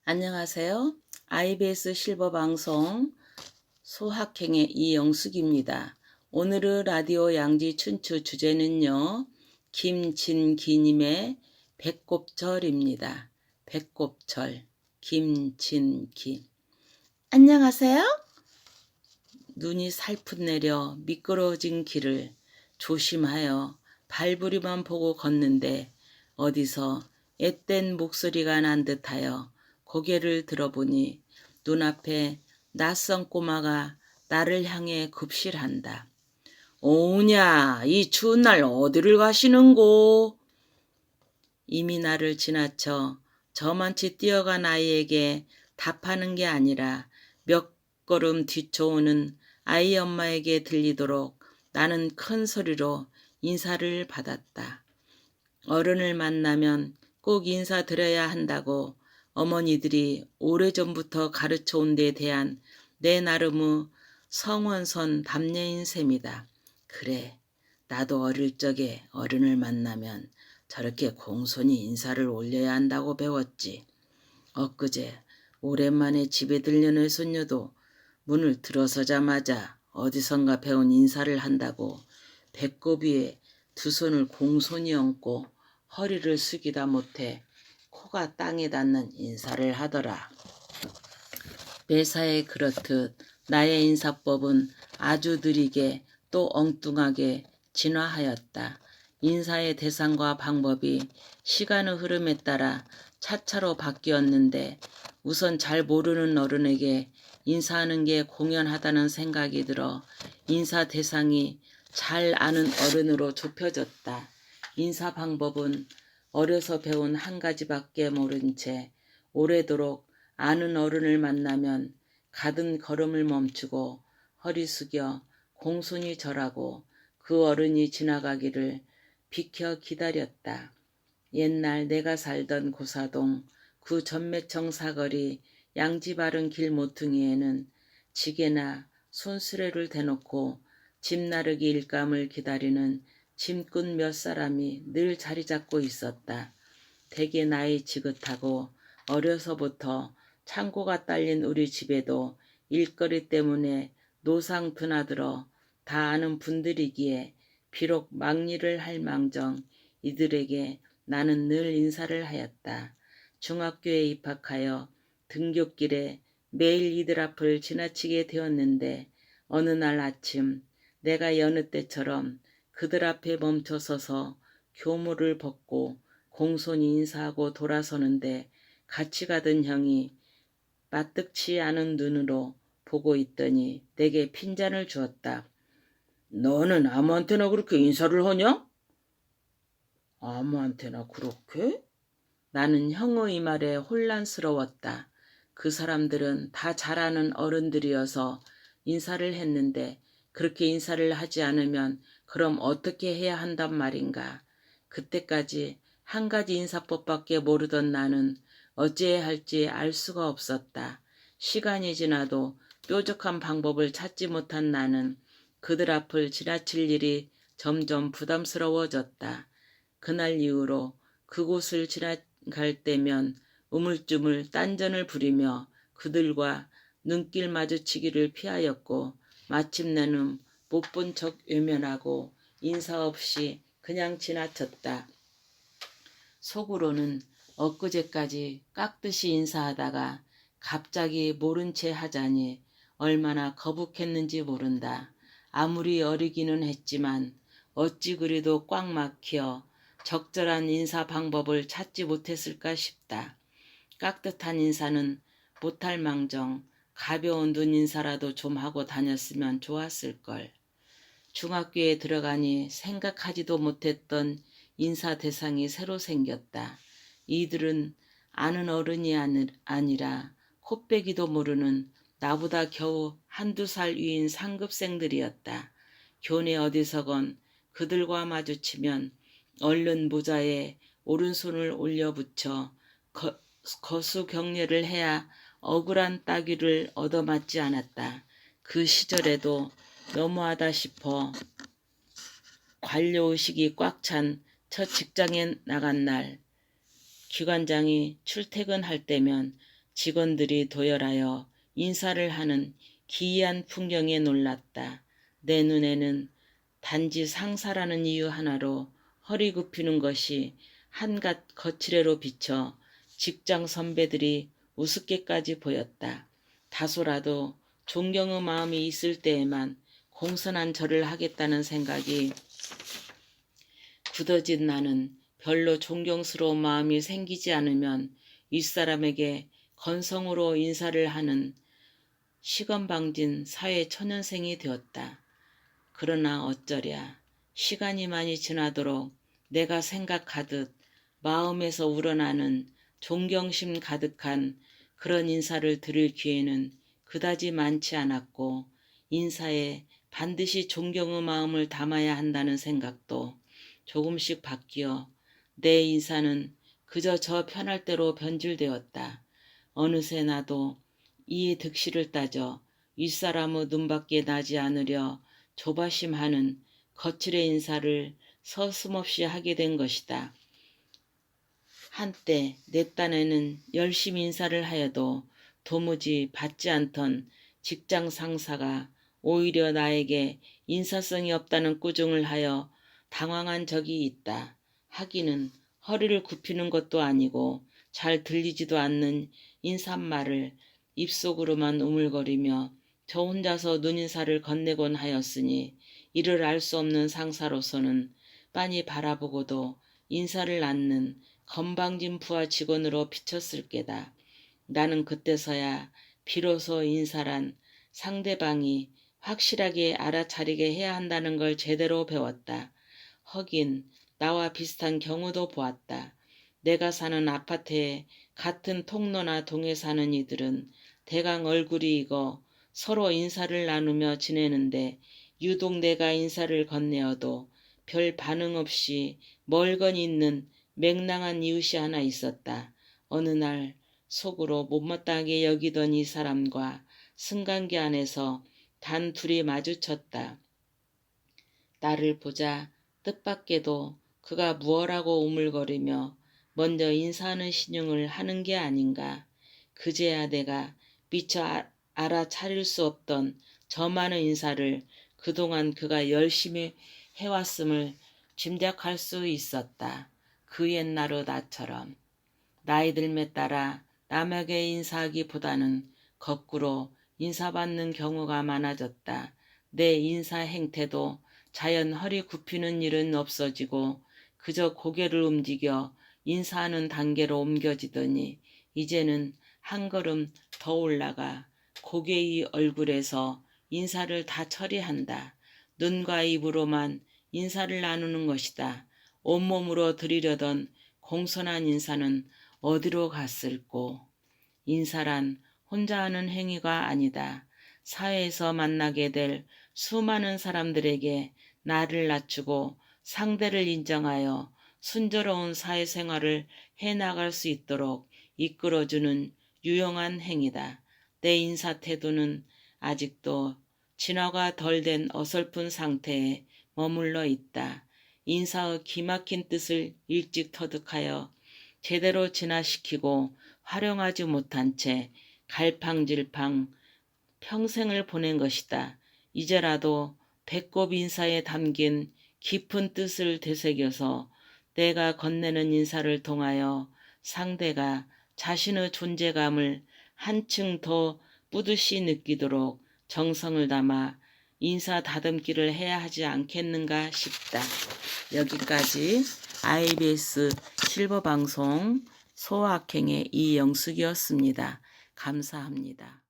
안녕하세요. IBS 실버 방송 소확행의 이영숙입니다. 오늘의 라디오 양지 춘추 주제는요. 김진기님의 배꼽절입니다. 배꼽절, 김진기. 안녕하세요. 눈이 살풋 내려 미끄러진 길을 조심하여 발부리만 보고 걷는데 어디서 앳된 목소리가 난 듯하여 고개를 들어보니 눈앞에 낯선 꼬마가 나를 향해 급실한다. 오냐, 이 추운 날 어디를 가시는고? 이미 나를 지나쳐 저만치 뛰어간 아이에게 답하는 게 아니라 몇 걸음 뒤쳐오는 아이 엄마에게 들리도록 나는 큰 소리로 인사를 받았다. 어른을 만나면 꼭 인사드려야 한다고 어머니들이 오래전부터 가르쳐온 데 대한 내 나름의 성원선 답례인 셈이다. 그래, 나도 어릴 적에 어른을 만나면 저렇게 공손히 인사를 올려야 한다고 배웠지. 엊그제 오랜만에 집에 들른 외손녀도 문을 들어서자마자 어디선가 배운 인사를 한다고 배꼽 위에 두 손을 공손히 얹고 허리를 숙이다 못해 코가 땅에 닿는 인사를 하더라. 매사에 그렇듯 나의 인사법은 아주 느리게 또 엉뚱하게 진화하였다. 인사의 대상과 방법이 시간의 흐름에 따라 차차로 바뀌었는데 우선 잘 모르는 어른에게 인사하는 게 공연하다는 생각이 들어 인사 대상이 잘 아는 어른으로 좁혀졌다. 인사 방법은 어려서 배운 한 가지밖에 모른 채 오래도록 아는 어른을 만나면 가든 걸음을 멈추고 허리 숙여 공손히 절하고 그 어른이 지나가기를 비켜 기다렸다. 옛날 내가 살던 고사동 그 전매청 사거리 양지 바른 길 모퉁이에는 지게나 손수레를 대놓고 짐 나르기 일감을 기다리는 짐꾼 몇 사람이 늘 자리 잡고 있었다. 대개 나이 지긋하고 어려서부터 창고가 딸린 우리 집에도 일거리 때문에 노상 드나들어 다 아는 분들이기에 비록 막일을 할 망정 이들에게 나는 늘 인사를 하였다. 중학교에 입학하여 등굣길에 매일 이들 앞을 지나치게 되었는데 어느 날 아침 내가 여느 때처럼 그들 앞에 멈춰서서 교무를 벗고 공손히 인사하고 돌아서는데 같이 가던 형이 마뜩치 않은 눈으로 보고 있더니 내게 핀잔을 주었다. 너는 아무한테나 그렇게 인사를 하냐? 아무한테나 그렇게? 나는 형의 이 말에 혼란스러웠다. 그 사람들은 다 잘 아는 어른들이어서 인사를 했는데 그렇게 인사를 하지 않으면 그럼 어떻게 해야 한단 말인가. 그때까지 한 가지 인사법밖에 모르던 나는 어찌해야 할지 알 수가 없었다. 시간이 지나도 뾰족한 방법을 찾지 못한 나는 그들 앞을 지나칠 일이 점점 부담스러워졌다. 그날 이후로 그곳을 지나갈 때면 우물쭈물 딴전을 부리며 그들과 눈길 마주치기를 피하였고 마침내는 못 본 척 외면하고 인사 없이 그냥 지나쳤다. 속으로는 엊그제까지 깍듯이 인사하다가 갑자기 모른 채 하자니 얼마나 거북했는지 모른다. 아무리 어리기는 했지만 어찌 그리도 꽉 막혀 적절한 인사 방법을 찾지 못했을까 싶다. 깍듯한 인사는 못할 망정 가벼운 눈 인사라도 좀 하고 다녔으면 좋았을걸. 중학교에 들어가니 생각하지도 못했던 인사 대상이 새로 생겼다. 이들은 아는 어른이 아니라 코빼기도 모르는 나보다 겨우 한두 살 위인 상급생들이었다. 교내 어디서건 그들과 마주치면 얼른 모자에 오른손을 올려붙여 거수경례를 해야 억울한 따귀를 얻어맞지 않았다. 그 시절에도 너무하다 싶어 관료의식이 꽉 찬 첫 직장에 나간 날 기관장이 출퇴근할 때면 직원들이 도열하여 인사를 하는 기이한 풍경에 놀랐다. 내 눈에는 단지 상사라는 이유 하나로 허리 굽히는 것이 한갓 거칠애로 비쳐 직장 선배들이 우습게까지 보였다. 다소라도 존경의 마음이 있을 때에만 공손한 절을 하겠다는 생각이 굳어진 나는 별로 존경스러운 마음이 생기지 않으면 윗사람에게 건성으로 인사를 하는 시건방진 사회 초년생이 되었다. 그러나 어쩌랴 시간이 많이 지나도록 내가 생각하듯 마음에서 우러나는 존경심 가득한 그런 인사를 들을 기회는 그다지 많지 않았고 인사에 반드시 존경의 마음을 담아야 한다는 생각도 조금씩 바뀌어 내 인사는 그저 저 편할 대로 변질되었다. 어느새 나도 이 득실을 따져 윗사람의 눈밖에 나지 않으려 조바심하는 거칠의 인사를 서슴없이 하게 된 것이다. 한때 내 딴에는 열심히 인사를 하여도 도무지 받지 않던 직장 상사가 오히려 나에게 인사성이 없다는 꾸중을 하여 당황한 적이 있다. 하기는 허리를 굽히는 것도 아니고 잘 들리지도 않는 인사말을 입속으로만 우물거리며 저 혼자서 눈인사를 건네곤 하였으니 이를 알 수 없는 상사로서는 빤히 바라보고도 인사를 않는 건방진 부하 직원으로 비쳤을 게다. 나는 그때서야 비로소 인사란 상대방이 확실하게 알아차리게 해야 한다는 걸 제대로 배웠다. 허긴 나와 비슷한 경우도 보았다. 내가 사는 아파트에 같은 통로나 동에 사는 이들은 대강 얼굴이 익어 서로 인사를 나누며 지내는데 유독 내가 인사를 건네어도 별 반응 없이 멀거니 있는 맹랑한 이웃이 하나 있었다. 어느 날 속으로 못마땅하게 여기던 이 사람과 승강기 안에서 단 둘이 마주쳤다. 나를 보자 뜻밖에도 그가 무엇라고 우물거리며 먼저 인사하는 신용을 하는 게 아닌가. 그제야 내가 미처 알아차릴 수 없던 저 많은 인사를 그동안 그가 열심히 해왔음을 짐작할 수 있었다. 그 옛날의 나처럼 나이 들매 따라 남에게 인사하기보다는 거꾸로 인사받는 경우가 많아졌다. 내 인사 행태도 자연 허리 굽히는 일은 없어지고 그저 고개를 움직여 인사하는 단계로 옮겨지더니 이제는 한 걸음 더 올라가 고개의 얼굴에서 인사를 다 처리한다. 눈과 입으로만 인사를 나누는 것이다. 온몸으로 드리려던 공손한 인사는 어디로 갔을꼬. 인사란 혼자 하는 행위가 아니다. 사회에서 만나게 될 수많은 사람들에게 나를 낮추고 상대를 인정하여 순조로운 사회생활을 해나갈 수 있도록 이끌어주는 유용한 행위다. 내 인사 태도는 아직도 진화가 덜 된 어설픈 상태에 머물러 있다. 인사의 기막힌 뜻을 일찍 터득하여 제대로 진화시키고 활용하지 못한 채 갈팡질팡 평생을 보낸 것이다. 이제라도 배꼽 인사에 담긴 깊은 뜻을 되새겨서 내가 건네는 인사를 통하여 상대가 자신의 존재감을 한층 더 뿌듯이 느끼도록 정성을 담아 인사 다듬기를 해야 하지 않겠는가 싶다. 여기까지 IBS 실버방송 소확행의 이영숙이었습니다. 감사합니다.